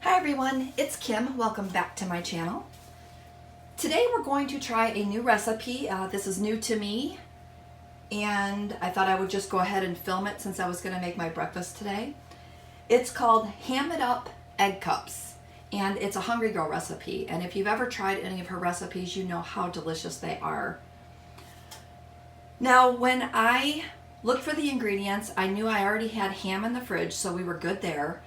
Hi everyone, it's Kim. Welcome back to my channel. Today we're going to try a new recipe. This is new to me and I thought I would just go ahead and film it since I was going to make my breakfast today. It's called Ham It Up Egg Cups and it's a Hungry Girl recipe, and if you've ever tried any of her recipes you know how delicious they are. Now when I looked for the ingredients, I knew I already had ham in the fridge, so we were good there.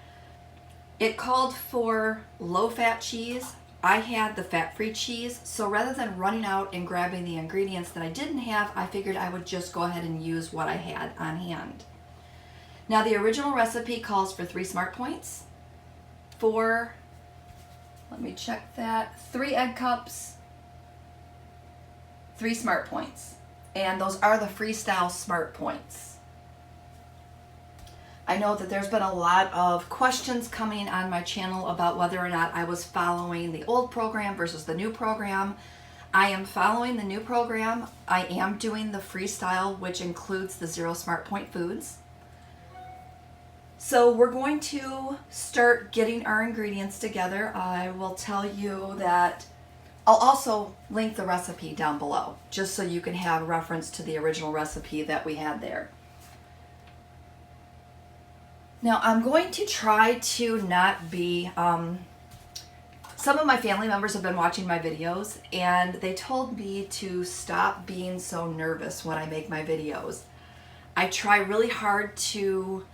It called for low-fat cheese. I had the fat-free cheese, so rather than running out and grabbing the ingredients that I didn't have, I figured I would just go ahead and use what I had on hand. Now the original recipe calls for 3 SmartPoints, let me check that, 3 egg cups, 3 SmartPoints, and those are the freestyle SmartPoints. I know that there's been a lot of questions coming on my channel about whether or not I was following the old program versus the new program. I am following the new program. I am doing the freestyle, which includes the 0 SmartPoint foods. So we're going to start getting our ingredients together. I will tell you that I'll also link the recipe down below, just so you can have a reference to the original recipe that we had there. Now I'm going to try to not be, some of my family members have been watching my videos and they told me to stop being so nervous when I make my videos. I try really hard to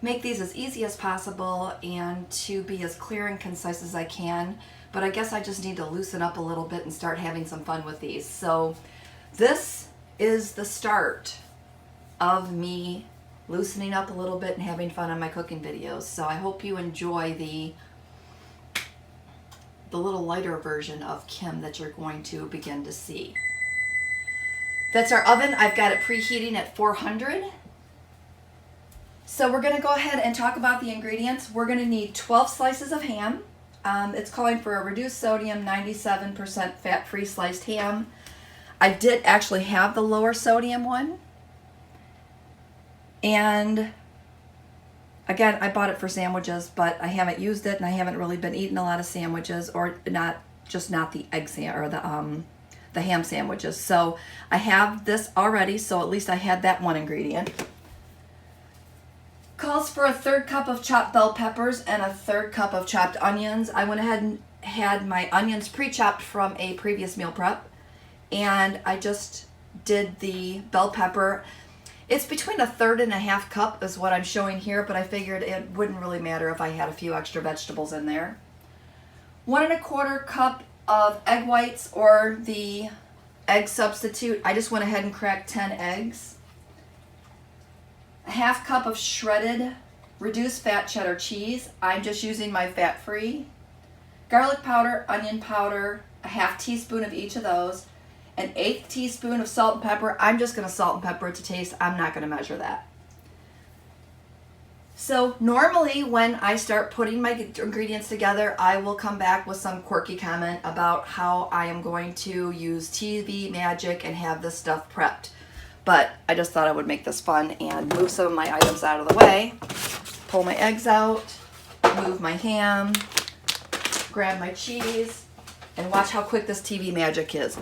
make these as easy as possible and to be as clear and concise as I can, but I guess I just need to loosen up a little bit and start having some fun with these. So this is the start of me loosening up a little bit and having fun on my cooking videos. So I hope you enjoy the little lighter version of Kim that you're going to begin to see. That's our oven. I've got it preheating at 400. So we're going to go ahead and talk about the ingredients. We're going to need 12 slices of ham. It's calling for a reduced sodium 97% fat-free sliced ham. I did actually have the lower sodium one. And again, I bought it for sandwiches, but I haven't used it and I haven't really been eating a lot of sandwiches, or not the egg or the ham sandwiches. So I have this already, so at least I had that one ingredient. Calls for a 1/3 cup of chopped bell peppers and a 1/3 cup of chopped onions. I went ahead and had my onions pre-chopped from a previous meal prep, and I just did the bell pepper. It's between a 1/3 and a 1/2 cup is what I'm showing here, but I figured it wouldn't really matter if I had a few extra vegetables in there. 1 1/4 cup of egg whites, or the egg substitute. I just went ahead and cracked 10 eggs. A 1/2 cup of shredded reduced fat cheddar cheese. I'm just using my fat-free. Garlic powder, onion powder, a 1/2 teaspoon of each of those. An 1/8 teaspoon of salt and pepper. I'm just going to salt and pepper it to taste. I'm not going to measure that. So normally when I start putting my ingredients together, I will come back with some quirky comment about how I am going to use TV magic and have this stuff prepped. But I just thought I would make this fun and move some of my items out of the way. Pull my eggs out, move my ham, grab my cheese, and watch how quick this TV magic is.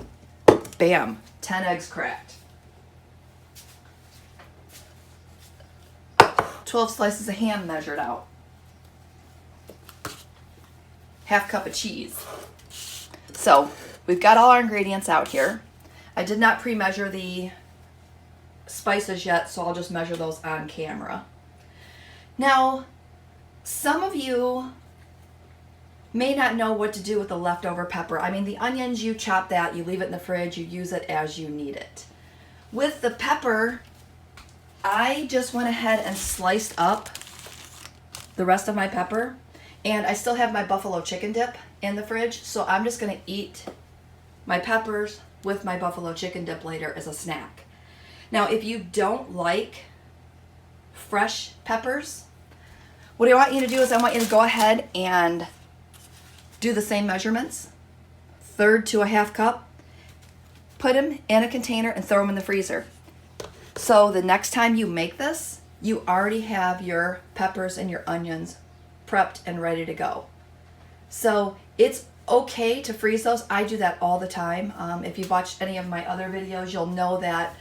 Bam, 10 eggs cracked. 12 slices of ham measured out. 1/2 cup of cheese. So we've got all our ingredients out here. I did not pre-measure the spices yet, so I'll just measure those on camera. Now, some of you may not know what to do with the leftover pepper. I mean, the onions, you chop that, you leave it in the fridge, you use it as you need it. With the pepper, I just went ahead and sliced up the rest of my pepper, and I still have my buffalo chicken dip in the fridge, so I'm just going to eat my peppers with my buffalo chicken dip later as a snack. Now, if you don't like fresh peppers, what I want you to do is I want you to go ahead and do the same measurements, 1/3 to a 1/2 cup, put them in a container and throw them in the freezer. So the next time you make this, you already have your peppers and your onions prepped and ready to go. So it's okay to freeze those. I do that all the time. If you've watched any of my other videos, you'll know that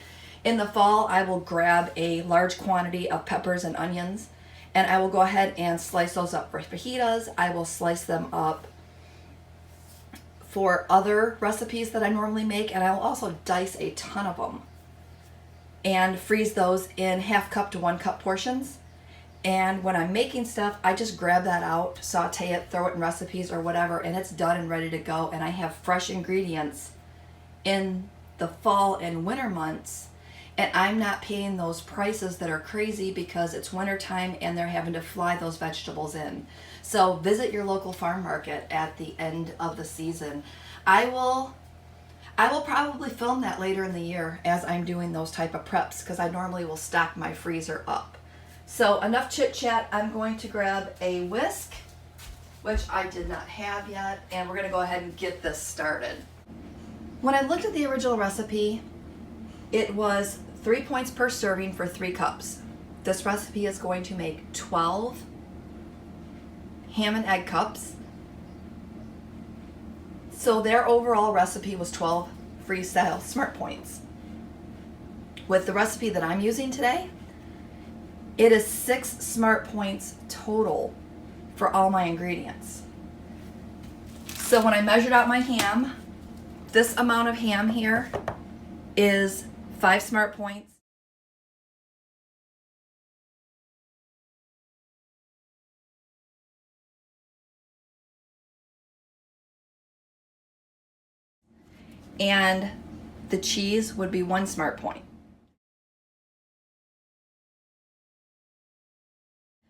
in the fall I will grab a large quantity of peppers and onions, and I will go ahead and slice those up for fajitas. I will slice them up for other recipes that I normally make, and I will also dice a ton of them and freeze those in 1/2 cup to 1 cup portions. And when I'm making stuff, I just grab that out, saute it, throw it in recipes or whatever, and it's done and ready to go. And I have fresh ingredients in the fall and winter months, and I'm not paying those prices that are crazy because it's winter time and they're having to fly those vegetables in. So visit your local farm market at the end of the season. I will probably film that later in the year as I'm doing those type of preps, because I normally will stock my freezer up. So enough chit chat. I'm going to grab a whisk, which I did not have yet, and we're going to go ahead and get this started. When I looked at the original recipe, it was 3 points per serving for 3 cups. This recipe is going to make 12 ham and egg cups. So their overall recipe was 12 freestyle SmartPoints. With the recipe that I'm using today, it is 6 SmartPoints total for all my ingredients. So when I measured out my ham, this amount of ham here is 5 SmartPoints. And the cheese would be 1 SmartPoint.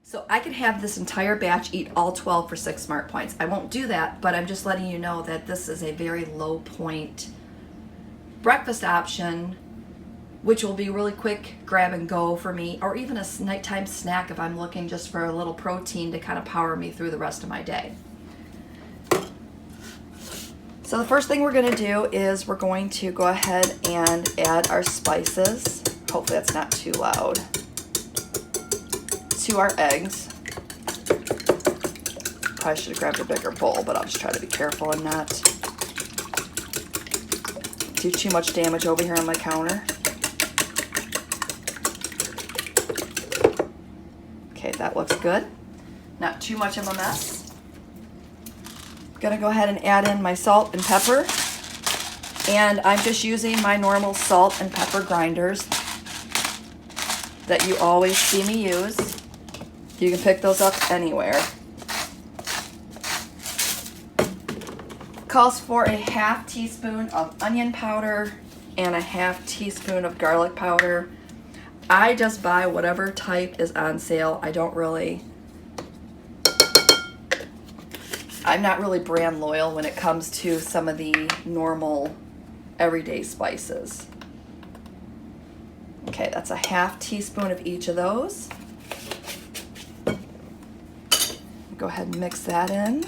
So I could have this entire batch eat all 12 for 6 SmartPoints. I won't do that, but I'm just letting you know that this is a very low point breakfast option, which will be really quick grab and go for me, or even a nighttime snack if I'm looking just for a little protein to kind of power me through the rest of my day. So the first thing we're going to do is we're going to go ahead and add our spices. Hopefully that's not too loud. To our eggs. Probably should have grabbed a bigger bowl, but I'll just try to be careful and not do too much damage over here on my counter. Okay, that looks good. Not too much of a mess. Gonna go ahead and add in my salt and pepper, and I'm just using my normal salt and pepper grinders that you always see me use. You can pick those up anywhere. Calls for a 1/2 teaspoon of onion powder and a 1/2 teaspoon of garlic powder. I just buy whatever type is on sale. I'm not really brand loyal when it comes to some of the normal everyday spices. Okay, that's a 1/2 teaspoon of each of those. Go ahead and mix that in.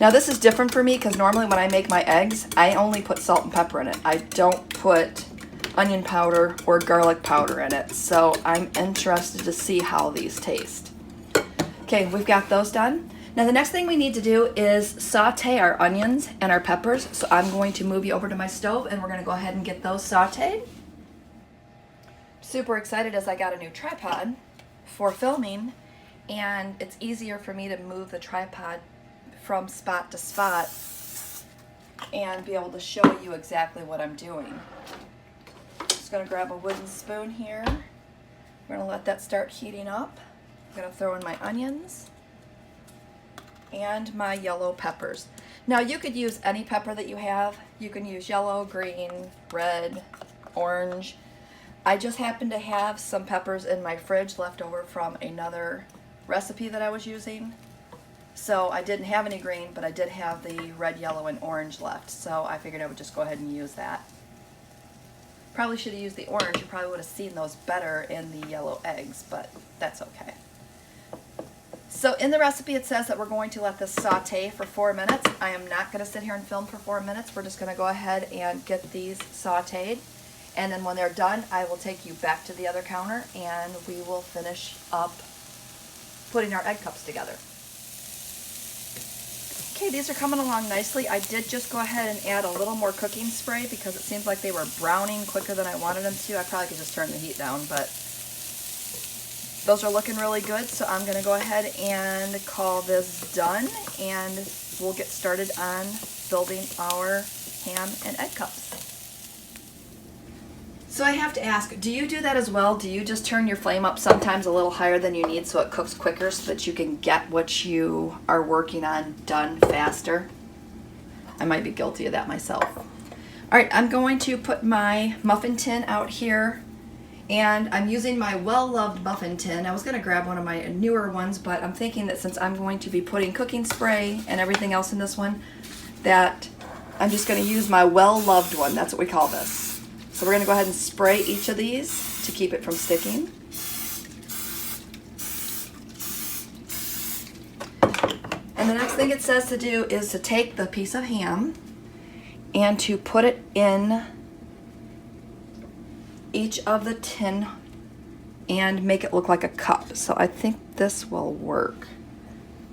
Now this is different for me because normally when I make my eggs, I only put salt and pepper in it. I don't put onion powder or garlic powder in it. So I'm interested to see how these taste. Okay, we've got those done. Now the next thing we need to do is saute our onions and our peppers. So I'm going to move you over to my stove and we're going to go ahead and get those sauteed. Super excited as I got a new tripod for filming, and it's easier for me to move the tripod from spot to spot and be able to show you exactly what I'm doing. Just going to grab a wooden spoon here. We're going to let that start heating up. I'm going to throw in my onions and my yellow peppers. Now you could use any pepper that you have. You can use yellow, green, red, orange. I just happen to have some peppers in my fridge left over from another recipe that I was using. So I didn't have any green, but I did have the red, yellow, and orange left. So I figured I would just go ahead and use that. Probably should have used the orange. You probably would have seen those better in the yellow eggs, but that's okay. So in the recipe it says that we're going to let this saute for 4 minutes. I am not going to sit here and film for 4 minutes. We're just going to go ahead and get these sauteed. And then when they're done, I will take you back to the other counter and we will finish up putting our egg cups together. Okay, these are coming along nicely. I did just go ahead and add a little more cooking spray because it seems like they were browning quicker than I wanted them to. I probably could just turn the heat down, but those are looking really good. So I'm gonna go ahead and call this done, and we'll get started on building our ham and egg cups. So I have to ask, do you do that as well? Do you just turn your flame up sometimes a little higher than you need so it cooks quicker so that you can get what you are working on done faster? I might be guilty of that myself. All right, I'm going to put my muffin tin out here, and I'm using my well-loved muffin tin. I was gonna grab one of my newer ones, but I'm thinking that since I'm going to be putting cooking spray and everything else in this one, that I'm just gonna use my well-loved one. That's what we call this. So we're gonna go ahead and spray each of these to keep it from sticking. And the next thing it says to do is to take the piece of ham and to put it in each of the tin and make it look like a cup. So I think this will work.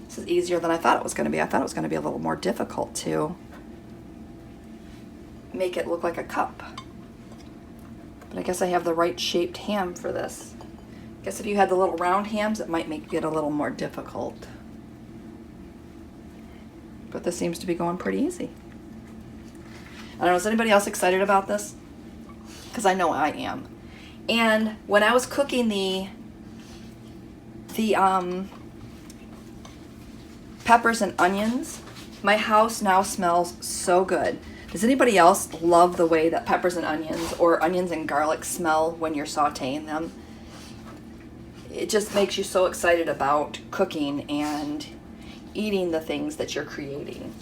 This is easier than I thought it was gonna be. I thought it was gonna be a little more difficult to make it look like a cup. But I guess I have the right shaped ham for this. I guess if you had the little round hams, it might make it a little more difficult. But this seems to be going pretty easy. I don't know, is anybody else excited about this? Because I know I am. And when I was cooking the peppers and onions, my house now smells so good. Does anybody else love the way that peppers and onions or onions and garlic smell when you're sauteing them? It just makes you so excited about cooking and eating the things that you're creating.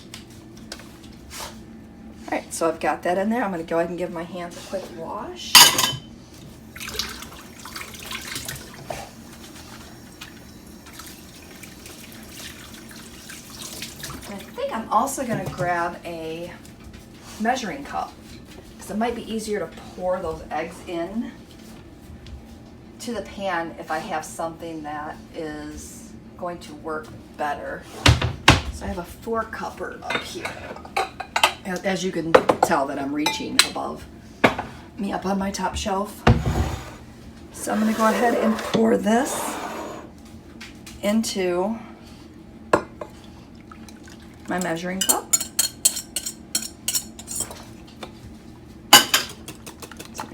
All right, so I've got that in there. I'm gonna go ahead and give my hands a quick wash. And I think I'm also gonna grab a measuring cup because it might be easier to pour those eggs in to the pan if I have something that is going to work better. So I have a 4-cupper up here. As you can tell that I'm reaching above me up on my top shelf. So I'm going to go ahead and pour this into my measuring cup.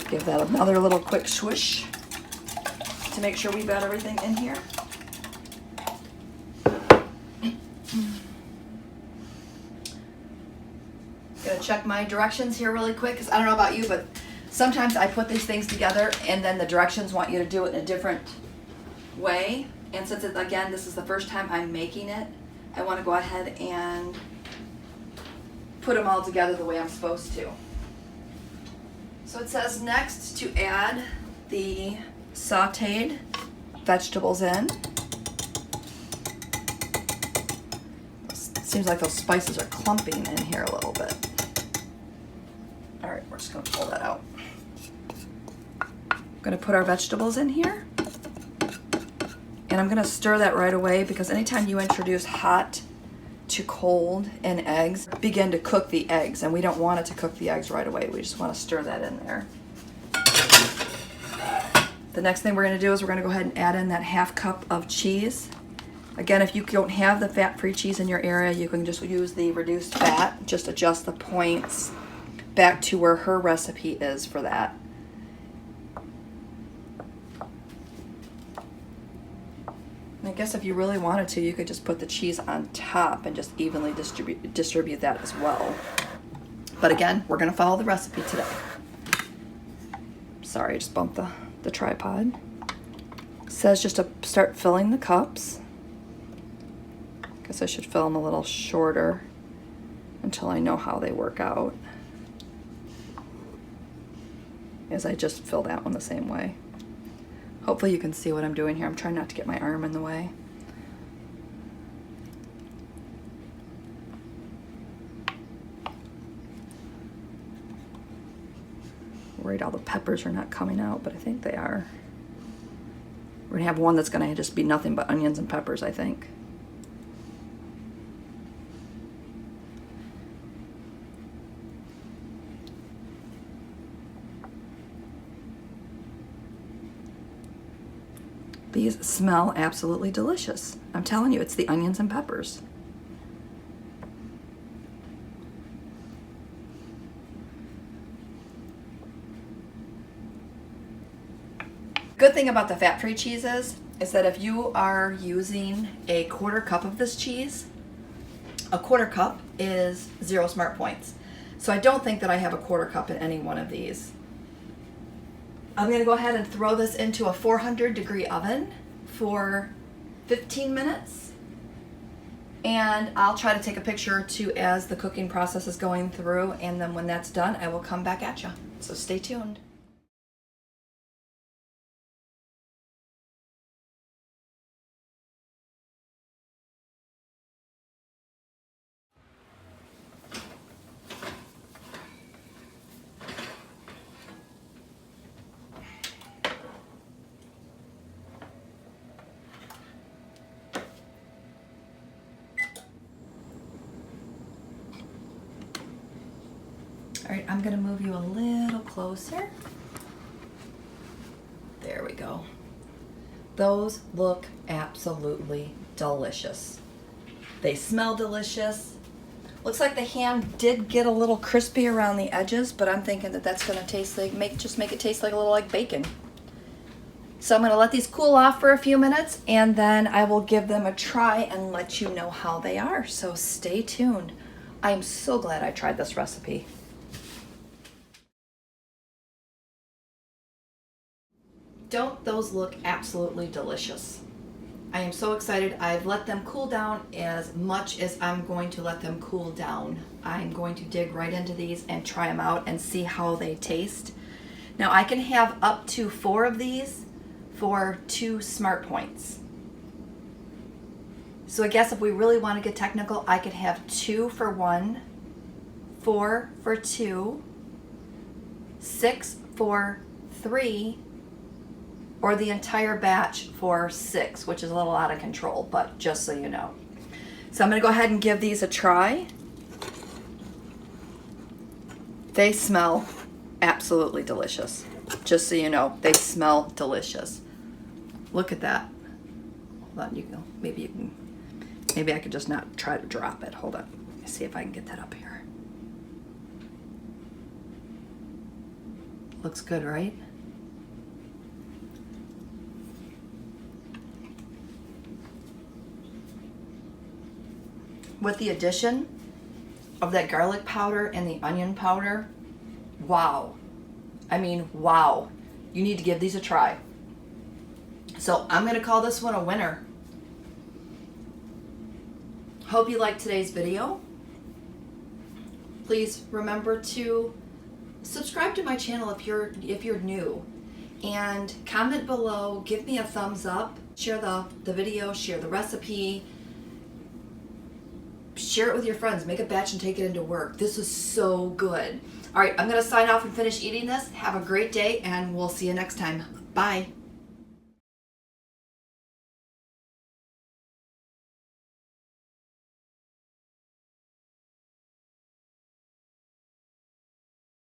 Give that another little quick swoosh to make sure we've got everything in here. Gonna check my directions here really quick because I don't know about you, but sometimes I put these things together and then the directions want you to do it in a different way. And since again, this is the first time I'm making it, I want to go ahead and put them all together the way I'm supposed to. So it says next to add the sauteed vegetables in. It seems like those spices are clumping in here a little bit. All right, we're just gonna pull that out. I'm gonna put our vegetables in here. And I'm gonna stir that right away because anytime you introduce hot to cold in eggs, begin to cook the eggs, and we don't want it to cook the eggs right away. We just want to stir that in there. The next thing we're going to do is we're going to go ahead and add in that 1/2 cup of cheese. Again, if you don't have the fat-free cheese in your area, you can just use the reduced fat. Just adjust the points back to where her recipe is for that. I guess if you really wanted to, you could just put the cheese on top and just evenly distribute that as well. But again, we're gonna follow the recipe today. Sorry, I just bumped the tripod. It says just to start filling the cups. Guess I should fill them a little shorter until I know how they work out. As I just fill that one the same way. Hopefully you can see what I'm doing here. I'm trying not to get my arm in the way. Worried all the peppers are not coming out, but I think they are. We're gonna have one that's gonna just be nothing but onions and peppers, I think. These smell absolutely delicious. I'm telling you, it's the onions and peppers. Good thing about the fat-free cheeses is that if you are using a 1/4 cup of this cheese, a 1/4 cup is 0 SmartPoints. So I don't think that I have a 1/4 cup in any one of these. I'm gonna go ahead and throw this into a 400-degree oven for 15 minutes. And I'll try to take a picture or two as the cooking process is going through, and then when that's done, I will come back at you. So stay tuned. All right, I'm gonna move you a little closer. There we go. Those look absolutely delicious. They smell delicious. Looks like the ham did get a little crispy around the edges, but I'm thinking that that's gonna taste like, just make it taste like a little like bacon. So I'm gonna let these cool off for a few minutes, and then I will give them a try and let you know how they are. So stay tuned. I am so glad I tried this recipe. Don't those look absolutely delicious? I am so excited. I've let them cool down as much as I'm going to let them cool down. I'm going to dig right into these and try them out and see how they taste. Now I can have up to 4 of these for 2 SmartPoints. So I guess if we really want to get technical, I could have 2 for 1, 4 for 2, 6 for 3, or the entire batch for 6, which is a little out of control, but just so you know. So I'm gonna go ahead and give these a try. They smell absolutely delicious. Just so you know, they smell delicious. Look at that. Hold on, you can, maybe I could just not try to drop it. Hold on, let me see if I can get that up here. Looks good, right? With the addition of that garlic powder and the onion powder, wow. I mean, wow. You need to give these a try. So I'm gonna call this one a winner. Hope you liked today's video. Please remember to subscribe to my channel if you're new, and comment below, give me a thumbs up, share the video, share the recipe, share it with your friends, make a batch and take it into work. This is so good. All right, I'm gonna sign off and finish eating this. Have a great day, and we'll see you next time. Bye.